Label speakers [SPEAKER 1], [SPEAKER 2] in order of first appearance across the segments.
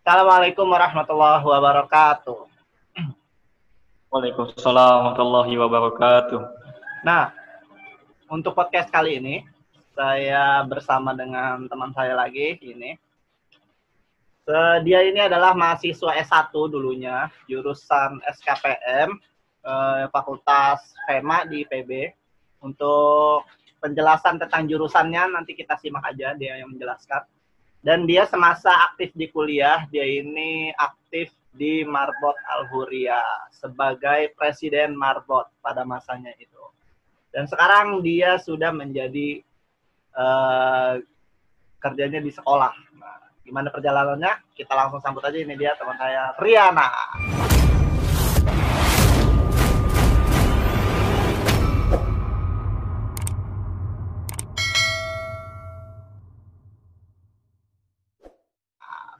[SPEAKER 1] Assalamualaikum warahmatullahi wabarakatuh.
[SPEAKER 2] Waalaikumsalam warahmatullahi wabarakatuh.
[SPEAKER 1] Nah, untuk podcast kali ini, saya bersama dengan teman saya lagi ini. Dia ini adalah mahasiswa S1 dulunya, jurusan SKPM, Fakultas FEMA di IPB. Untuk penjelasan tentang jurusannya, nanti kita simak aja dia yang menjelaskan. Dan dia semasa aktif di kuliah, dia ini aktif di Marbot Al-Huria sebagai presiden Marbot pada masanya itu. Dan sekarang dia sudah menjadi kerjanya di sekolah. Nah, gimana perjalanannya? Kita langsung sambut aja, ini dia teman saya, Riana.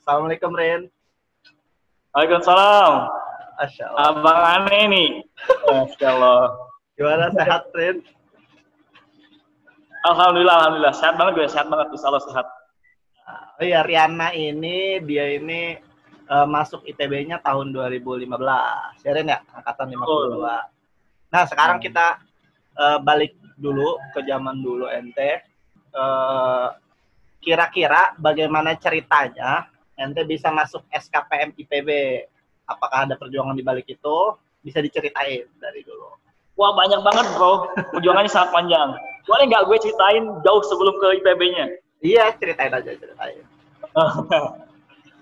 [SPEAKER 1] Assalamualaikum, Rin.
[SPEAKER 2] Waalaikumsalam.
[SPEAKER 1] Masya Allah.
[SPEAKER 2] Abang aneh nih. Masya Allah.
[SPEAKER 1] Gimana, sehat, Rin?
[SPEAKER 2] Alhamdulillah. Sehat banget gue, sehat banget. Insya Allah sehat.
[SPEAKER 1] Oh iya, Riana ini, dia ini masuk ITB-nya tahun 2015. Ya, Rin ya? Angkatan 52. Nah, sekarang kita balik dulu ke zaman dulu ente. Kira-kira bagaimana ceritanya ente bisa masuk SKPM IPB? Apakah ada perjuangan di balik itu? Bisa diceritain dari dulu.
[SPEAKER 2] Wah, banyak banget bro. Perjuangannya sangat panjang. Boleh nggak gue ceritain jauh sebelum ke IPB-nya?
[SPEAKER 1] Iya, ceritain aja.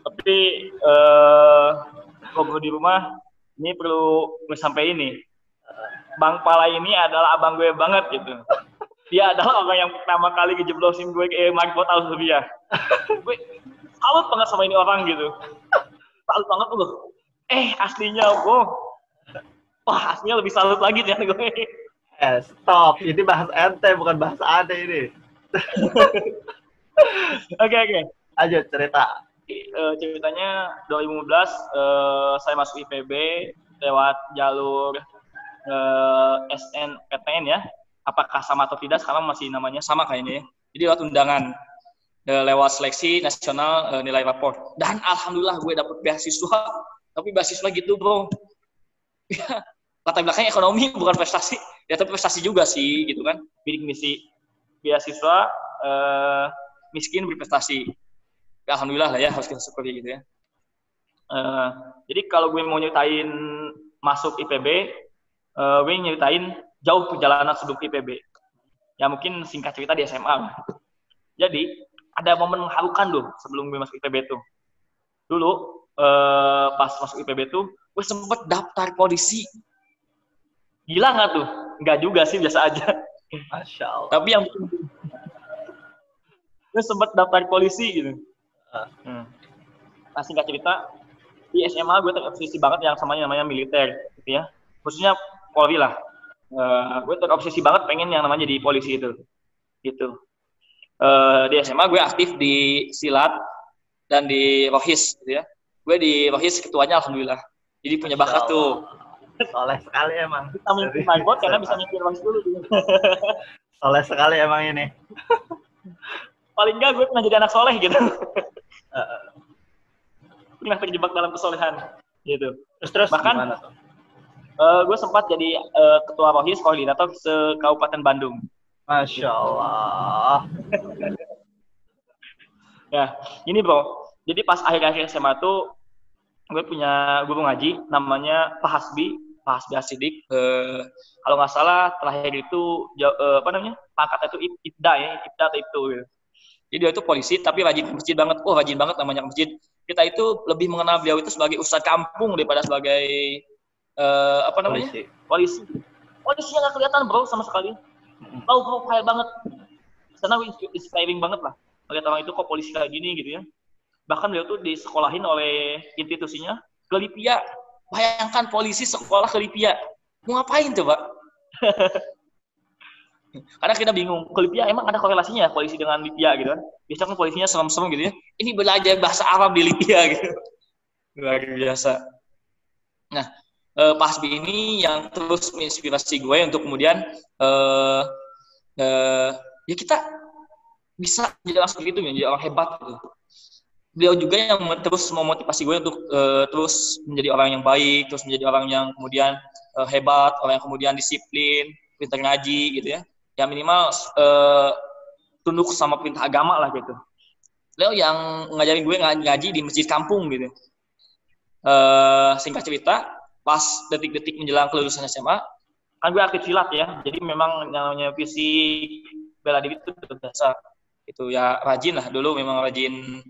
[SPEAKER 2] Tapi kalau di rumah, ini perlu gue sampaikan ini. Bang Pala ini adalah abang gue banget gitu. Dia adalah orang yang pertama kali ngejeblosin gue ke Marbot Al-Huria. Gue salut banget sama ini orang gitu. Salut banget loh. Aslinya bro. Wah, aslinya lebih salut lagi dengan gue.
[SPEAKER 1] Stop. Ini bahas ente, bukan bahas ade ini.
[SPEAKER 2] Oke.
[SPEAKER 1] Ayo cerita.
[SPEAKER 2] Ceritanya 2015 saya masuk IPB lewat jalur SNPTN ya. Apakah sama atau tidak sekarang masih namanya sama kayaknya ya. Jadi lewat undangan, lewat seleksi nasional nilai rapor. Dan alhamdulillah gue dapet beasiswa. Tapi beasiswa gitu bro. Ya, latar belakangnya ekonomi bukan prestasi. Ya tapi prestasi juga sih gitu kan. Bidik misi beasiswa miskin berprestasi. Ya, alhamdulillah lah ya, harus kita seperti gitu ya. Jadi kalau gue mau nyeritain masuk IPB, gue nyeritain jauh perjalanan sebelum IPB. Ya mungkin singkat cerita di SMA. Jadi ada momen mengharukan loh sebelum gue masuk IPB tuh. Dulu pas masuk IPB tuh, gue sempet daftar polisi. Gila nggak tuh? Nggak juga sih, biasa aja.
[SPEAKER 1] Masya Allah.
[SPEAKER 2] Tapi yang gue sempet daftar polisi gitu. Nah singkat cerita, di SMA gue terobsesi banget yang namanya militer gitu ya. Khususnya Polri lah. Gue terobsesi banget pengen yang namanya di polisi itu. Gitu. Di SMA gue aktif di Silat dan di Rohis gitu ya. Gue di Rohis ketuanya alhamdulillah. Jadi punya bakat tuh.
[SPEAKER 1] Soleh sekali emang.
[SPEAKER 2] Kita mimpin Marbot karena bisa mimpin Rohis dulu.
[SPEAKER 1] Soleh sekali emang ini.
[SPEAKER 2] Paling enggak gue pernah jadi anak soleh gitu. Pernah terjebak dalam kesolehan gitu.
[SPEAKER 1] Terus
[SPEAKER 2] bahkan
[SPEAKER 1] gimana tuh?
[SPEAKER 2] Gue sempat jadi ketua Rohis koordinator se-Kabupaten Bandung.
[SPEAKER 1] Masya Allah.
[SPEAKER 2] Ya, ini bro. Jadi pas akhir-akhir SMA tuh gue punya guru ngaji namanya Pak Hasbi Asidik. Kalau nggak salah terakhir itu pangkatnya itu Ibda atau itu. Gitu. Jadi dia itu polisi tapi rajin ke masjid banget. Rajin banget namanya ke masjid. Kita itu lebih mengenal beliau itu sebagai ustadz kampung daripada sebagai polisi. Polisinya nggak kelihatan bro sama sekali. Low profile banget. Karena inspiring banget lah. Melihat orang itu kok polisi kayak gini gitu ya. Bahkan beliau tuh disekolahin oleh institusinya ke Libya. Bayangkan polisi sekolah ke Libya. Mau ngapain coba? Karena kita bingung, ke Libya emang ada korelasinya polisi dengan Libya gitu kan. Biasanya kan polisinya serem-serem gitu ya. Ini belajar bahasa Arab di Libya gitu. Luar biasa. Nah, Pak Hasbi ini yang terus menginspirasi gue untuk kemudian ya kita bisa jadi orang seperti itu, jadi orang hebat gitu. beliau juga yang terus memotivasi gue untuk terus menjadi orang yang baik, terus menjadi orang yang kemudian hebat, orang yang kemudian disiplin, pintar ngaji gitu ya. Ya minimal tunduk sama perintah agama lah gitu. Beliau yang ngajarin gue ngaji di masjid kampung gitu. Singkat cerita, pas detik-detik menjelang kelulusan SMA, kan gue aktif silat ya. Jadi memang namanya visi bela diri itu biasa. Itu ya rajin lah dulu, memang rajin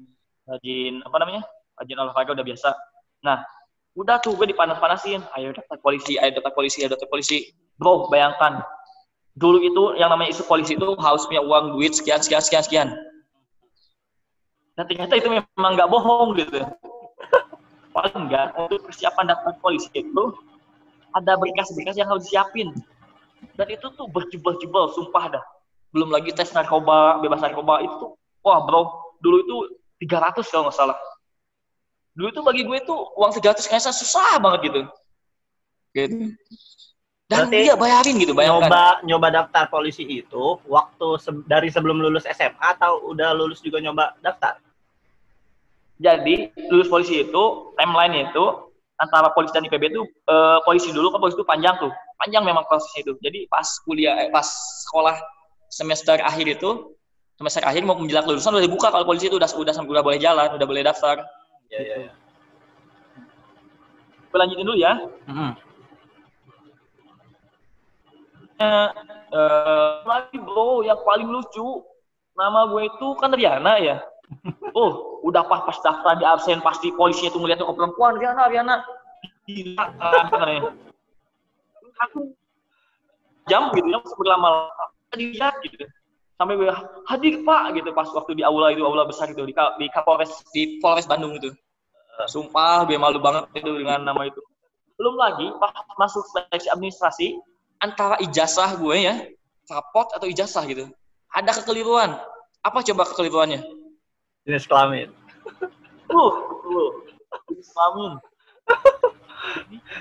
[SPEAKER 2] apa namanya? Rajin olahraga udah biasa. Nah, udah tuh gue dipanas-panasin, ayo daftar polisi, ayo daftar polisi, ayo daftar polisi. Bro, bayangkan dulu itu yang namanya isu polisi itu harus punya uang duit sekian. Dan ternyata itu memang nggak bohong gitu. Paling enggak untuk persiapan daftar polisi itu ada berkas-berkas yang harus disiapin. Dan itu tuh berjubel-jubel, sumpah dah. Belum lagi tes narkoba, bebas narkoba itu tuh, wah bro, dulu itu 300 kalau nggak salah. Dulu itu bagi gue tuh uang 300 kayaknya susah banget gitu. Dan
[SPEAKER 1] berarti
[SPEAKER 2] dia bayarin gitu, bayangkan.
[SPEAKER 1] Nyoba daftar polisi itu waktu dari sebelum lulus SMA atau udah lulus juga nyoba daftar?
[SPEAKER 2] Jadi lulus polisi itu timeline itu antara polisi dan IPB itu polisi dulu kan polisi itu panjang memang prosesnya itu. Jadi pas kuliah pas sekolah semester akhir mau menjelang lulusan udah dibuka kalau polisi itu udah boleh jalan, udah boleh daftar.
[SPEAKER 1] Iya.
[SPEAKER 2] Gue lanjutin dulu ya. Lagi bro, yang paling lucu nama gue itu kan Riana ya. Udah pas daftar di absen pasti polisinya itu ngeliatnya ke perempuan, Riana gila kan. Aku jam gitu ya berlama-lama dilihat gitu. Sampai gue hadir Pak gitu pas waktu di aula besar itu di Polres Bandung itu. Sumpah gue malu banget itu dengan nama itu. Belum lagi pas masuk seleksi administrasi antara ijazah gue ya, rapot atau ijazah gitu. Ada kekeliruan. Apa coba kekeliruannya?
[SPEAKER 1] Jenis kelamin.
[SPEAKER 2] Jenis kelamin.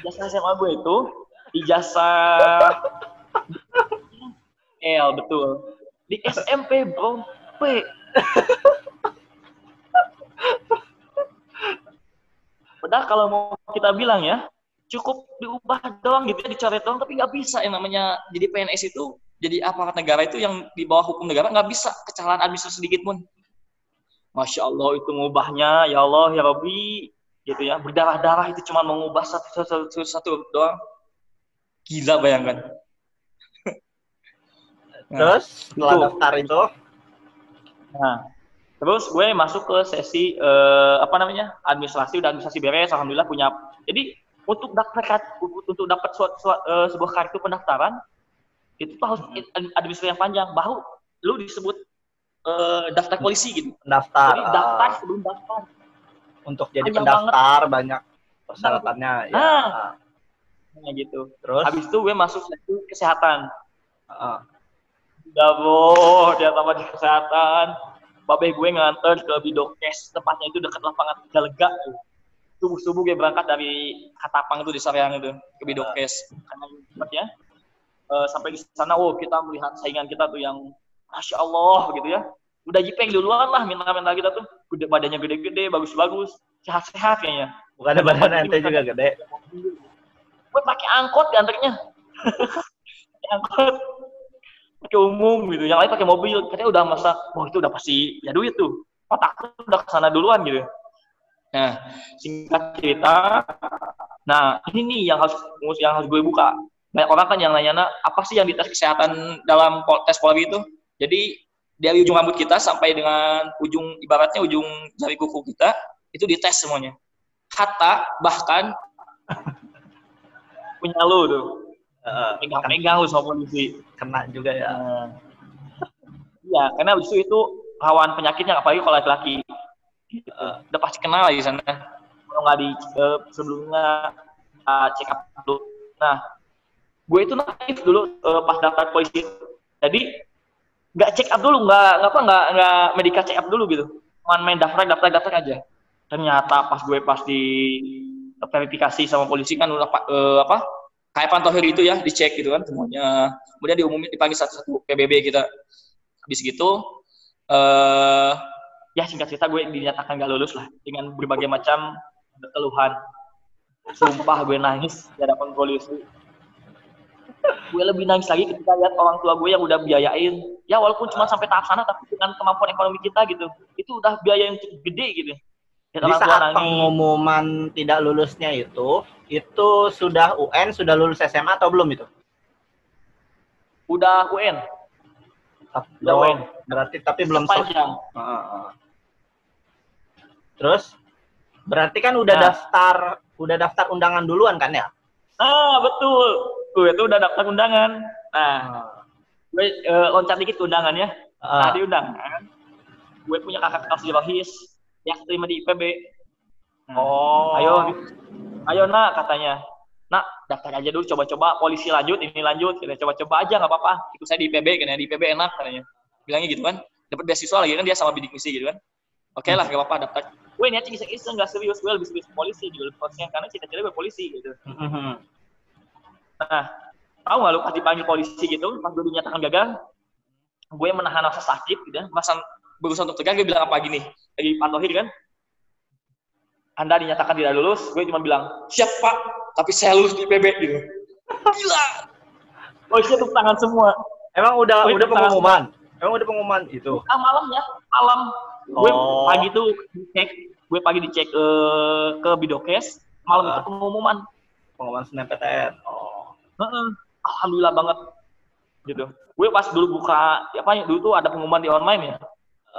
[SPEAKER 2] Ijazah SMA gue itu ijazah L betul. Di SMP bro, P. Padahal kalau mau kita bilang ya, cukup diubah doang gitu ya, dicoret doang, tapi nggak bisa yang namanya jadi PNS itu, jadi aparat negara itu yang di bawah hukum negara nggak bisa kesalahan administrasi sedikit pun. Masya Allah itu ngubahnya, ya Allah ya Rabbi, gitu ya, berdarah-darah itu cuma mengubah satu doang. Gila bayangkan.
[SPEAKER 1] Terus setelah daftar itu,
[SPEAKER 2] terus gue masuk ke sesi administrasi, udah administrasi beres, alhamdulillah punya. Jadi untuk dapat sebuah kartu pendaftaran itu tuh harus administrasi yang panjang, baru lu disebut daftar polisi gitu.
[SPEAKER 1] Pendaftar.
[SPEAKER 2] Jadi daftar sebelum daftar.
[SPEAKER 1] Untuk jadi pendaftar banyak persyaratannya ya.
[SPEAKER 2] Nah gitu.
[SPEAKER 1] Terus
[SPEAKER 2] habis itu gue masuk sesi kesehatan. Udah bro, dia tambah di kesehatan. Babe gue nganter ke Bidokes, tempatnya itu dekat lapangan Galega. Subuh-subuh gue berangkat dari Katapang itu di Saryang itu ke Bidokes. Karena tempatnya sampai di sana, kita melihat saingan kita tuh yang Masya Allah gitu ya. Udah jipeng duluan lah mental kita tuh. Badannya gede-gede, bagus-bagus, sehat-sehat kayaknya.
[SPEAKER 1] Bukan ada badan ente juga gede.
[SPEAKER 2] Gue pakai angkot diantarnya. Angkot pakai umum gitu, yang lain pakai mobil. Katanya udah masa, itu udah pasti ya duit tuh. Otak udah kesana duluan gitu. Nah, singkat cerita, ini nih yang harus gue buka. Banyak orang kan yang nanya, apa sih yang dites kesehatan dalam tes Polri itu? Jadi dari ujung rambut kita sampai dengan ibaratnya ujung jari kuku kita itu dites semuanya. Bahkan punya lu tuh. Pegang-pegang lu sama polisi.
[SPEAKER 1] Kena juga ya.
[SPEAKER 2] Iya, karena abis itu rawan penyakitnya, apalagi kalau laki-laki. Udah pasti kena lagi sana. Kalau nggak sebelumnya check up dulu. Nah, gue itu naif dulu pas daftar polisi. Jadi nggak check up dulu, nggak medical check up dulu gitu. Main daftar aja. Ternyata pas di verifikasi sama polisi kan udah kayak pantauan itu ya, dicek gitu kan semuanya. Kemudian diumumin, dipanggil satu-satu PBB kita. Habis gitu Ya singkat cerita gue dinyatakan gak lulus lah dengan berbagai macam keluhan. Sumpah gue nangis di hadapan polisi. Gue lebih nangis lagi ketika lihat orang tua gue yang udah biayain, ya walaupun cuma sampai tahap sana, tapi dengan kemampuan ekonomi kita gitu, itu udah biaya yang cukup gede gitu.
[SPEAKER 1] Di saat pengumuman tidak lulusnya itu sudah UN, sudah lulus SMA atau belum itu?
[SPEAKER 2] Udah UN.
[SPEAKER 1] Udah UN. Berarti tapi belum
[SPEAKER 2] sepanjang.
[SPEAKER 1] Terus berarti kan udah daftar undangan duluan kan ya?
[SPEAKER 2] Betul. Gue itu udah daftar undangan. Nah, gue loncat dikit ke undangannya. Nah, di undangan, gue punya kakak kelas di Rohis yang terima di IPB. Ayo nak, katanya. Nak, daftar aja dulu, coba-coba. Polisi lanjut, ini lanjut. Kita coba-coba aja, nggak apa-apa. Ikut saya di IPB, karena di IPB enak, katanya. Bilangnya gitu kan. Dapat beasiswa lagi kan, dia sama bidik misi gitu kan. Oke lah, nggak apa-apa, daftar. Gue niatnya iseng-iseng, nggak serius. Gue lebih serius polisi gitu. Karena cita-cita gue polisi gitu. Nah, tahu nggak lu pas dipanggil polisi gitu, pas gue dinyatakan gagal, gue menahan rasa sakit gitu, berusaha untuk tegang, gue bilang apa gini, lagi Pak Tohir kan, Anda dinyatakan tidak lulus, gue cuma bilang, siap Pak, tapi saya lulus di IPB gitu. Gila. Polisi tepuk tangan semua.
[SPEAKER 1] Emang udah pengumuman? Emang udah pengumuman itu?
[SPEAKER 2] Malam. Gue pagi dicek ke Bidokes, malam itu pengumuman
[SPEAKER 1] SNMPTN.
[SPEAKER 2] Alhamdulillah banget gitu. Gue pas dulu buka dulu tuh ada pengumuman di online ya.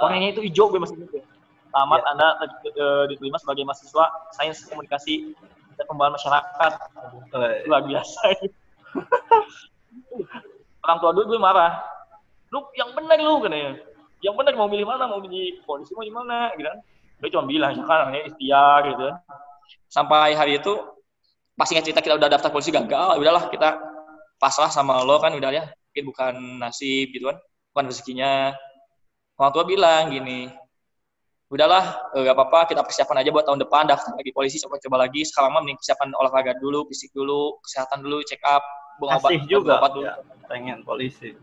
[SPEAKER 2] Warnanya itu hijau, gue masih ingat. Tamat Anda diterima sebagai mahasiswa Sains Komunikasi dan Pembangunan Masyarakat. Luar biasa. Orang tua dulu gue marah. Lu yang benar lu katanya. Yang benar mau milih mana? Mau milih polisi mau gimana gitu kan. Gue cuma bilang ya kan namanya ikhtiar gitu kan. Sampai hari itu pas ingat cerita kita udah daftar polisi gagal, udahlah kita pasrah sama lo kan udah ya, mungkin bukan nasib gitu kan, bukan rezekinya. Orang tua bilang gini, udahlah gak apa-apa, kita persiapan aja buat tahun depan, daftar lagi polisi, coba lagi, sekarang mah mending persiapan olahraga dulu, fisik dulu, kesehatan dulu, check up,
[SPEAKER 1] buang obat juga, dulu. Ya, pengen polisi.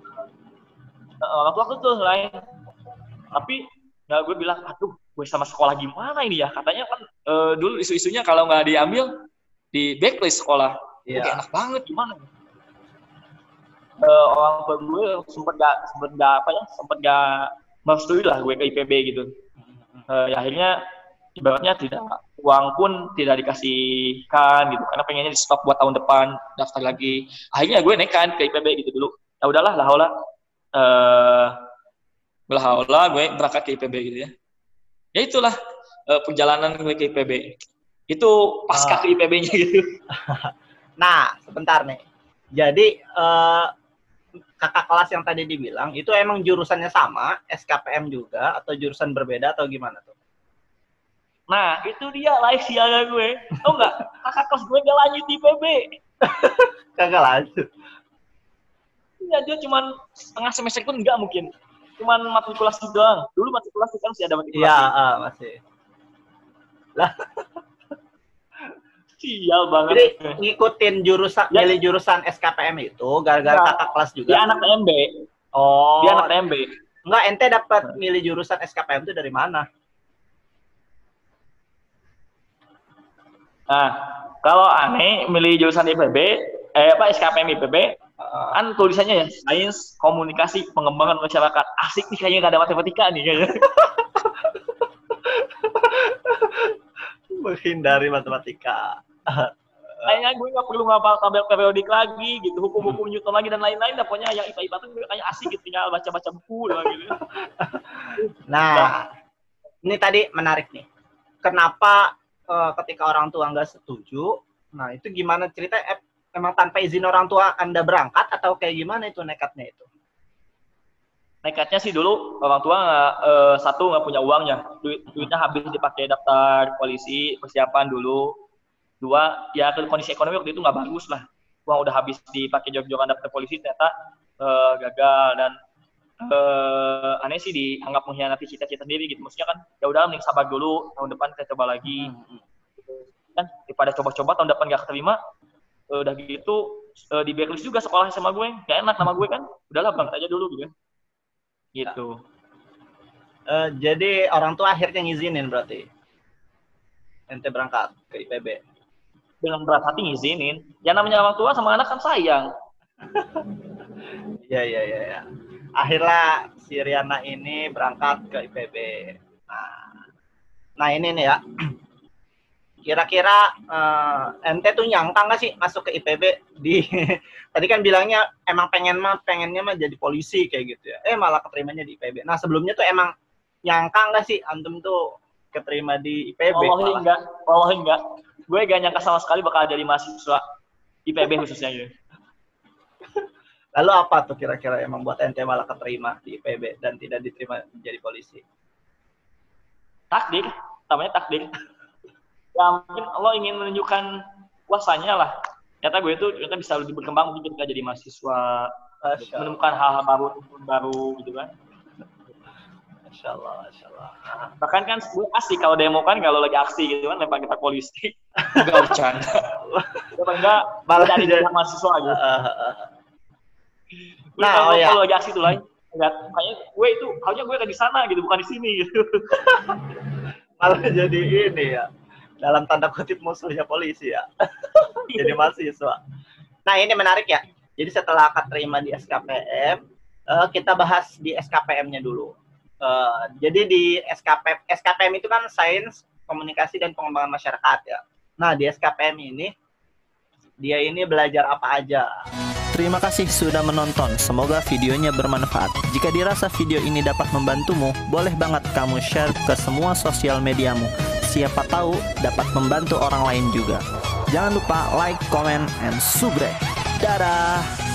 [SPEAKER 2] Waktu tuh lain, tapi ya gue bilang, aduh, gue sama sekolah gimana ini ya, katanya kan dulu isu-isunya kalau nggak diambil, di blacklist sekolah, kayak enak banget gimana? Orang tua gue sempet gak merestui lah gue ke IPB gitu. Ya akhirnya ibaratnya uang pun tidak dikasihkan gitu, karena pengennya di stop buat tahun depan daftar lagi. Akhirnya gue nekat ke IPB gitu dulu. Ya udahlah, lah gue berangkat ke IPB gitu ya. Ya itulah perjalanan gue ke IPB. Itu pasca ke IPB-nya gitu.
[SPEAKER 1] Nah, sebentar nih. Jadi kakak kelas yang tadi dibilang itu emang jurusannya sama, SKPM juga atau jurusan berbeda atau gimana tuh?
[SPEAKER 2] Nah, itu dia live siaga gue. Tau nggak? Kakak kelas gue nggak lanjut di IPB.
[SPEAKER 1] Kagak lanjut.
[SPEAKER 2] Iya, dia cuma setengah semester pun nggak mungkin. Cuman matrikulasi doang. Dulu matrikulasi kan masih ada matrikulasi.
[SPEAKER 1] Iya, masih. Lah.
[SPEAKER 2] Sial banget.
[SPEAKER 1] Jadi ngikutin milih jurusan SKPM itu gara-gara kakak kelas juga.
[SPEAKER 2] Dia anak TMB.
[SPEAKER 1] Oh.
[SPEAKER 2] Dia anak TMB.
[SPEAKER 1] Enggak, ente dapat milih jurusan SKPM itu dari mana?
[SPEAKER 2] Nah, kalau aneh milih jurusan IPB, SKPM IPB, kan tulisannya ya Sains Komunikasi Pengembangan Masyarakat. Asik nih kayaknya nggak ada matematika nih kayaknya.
[SPEAKER 1] Menghindari matematika.
[SPEAKER 2] Kayaknya gue nggak perlu ngapal tabel periodik lagi gitu, hukum-hukum Newton lagi dan lain-lain. Pokoknya yang IPA tuh kayaknya asik gitu, tinggal baca-baca buku doang gitu.
[SPEAKER 1] Nah, ini tadi menarik nih. Kenapa ketika orang tua nggak setuju? Nah, itu gimana cerita? Emang tanpa izin orang tua Anda berangkat atau kayak gimana itu nekatnya itu?
[SPEAKER 2] Nekatnya sih dulu orang tua nggak punya uangnya, duitnya habis dipakai daftar polisi, persiapan dulu. Dua, ya kondisi ekonomi waktu itu nggak bagus lah. Uang udah habis dipakai jog-jogan daftar polisi, ternyata gagal dan aneh sih dianggap mengkhianati cita-cita sendiri gitu. Maksudnya kan ya udah mending sabar dulu, tahun depan kita coba lagi. Kan daripada coba-coba tahun depan nggak keterima, udah gitu di blacklist juga sekolah sama gue, gak enak nama gue kan. Udahlah berangkat aja dulu gitu. Gitu.
[SPEAKER 1] Jadi orang tua akhirnya ngizinin berarti ente berangkat ke IPB.
[SPEAKER 2] Dengan berat hati ngizinin. Yang namanya orang tua sama anak kan sayang.
[SPEAKER 1] Ya. Akhirnya si Riana ini berangkat ke IPB. Nah ini nih ya. Kira-kira ente tuh nyangka nggak sih masuk ke IPB di tadi kan bilangnya emang pengennya mah jadi polisi kayak gitu ya. Malah keterimanya di IPB. Nah sebelumnya tuh emang nyangka nggak sih antum tuh keterima di IPB?
[SPEAKER 2] Wallahi enggak. Gue gak nyangka sama sekali bakal jadi mahasiswa IPB khususnya gitu.
[SPEAKER 1] Lalu apa tuh kira-kira emang buat ente malah keterima di IPB dan tidak diterima jadi polisi?
[SPEAKER 2] Takdir, namanya takdir. Ya mungkin Allah ingin menunjukkan kuasanya lah. Ternyata gue itu bisa lebih berkembang mungkin ketika jadi mahasiswa, menemukan hal-hal baru gitu kan.
[SPEAKER 1] Masya Allah.
[SPEAKER 2] Bahkan kan gue asik kalau demo kan, kalau lagi aksi gitu kan, lempar kita polisi. Enggak bercanda. Enggak malah jadi mahasiswa gitu.
[SPEAKER 1] Nah,
[SPEAKER 2] kalau lagi aksi tuh lah. Kayaknya gue itu, harusnya gue di sana gitu, bukan di sini gitu.
[SPEAKER 1] Malah jadi ini ya, dalam tanda kutip musuhnya polisi ya. Jadi mahasiswa. Nah ini menarik ya. Jadi setelah keterima di SKPM, kita bahas di SKPM-nya dulu. Jadi di SKPM itu kan Sains, Komunikasi, dan Pengembangan Masyarakat ya. Nah di SKPM ini, dia ini belajar apa aja.
[SPEAKER 3] Terima kasih sudah menonton, semoga videonya bermanfaat. Jika dirasa video ini dapat membantumu, boleh banget kamu share ke semua sosial mediamu. Siapa tahu dapat membantu orang lain juga. Jangan lupa like, comment, and subscribe. Dadah!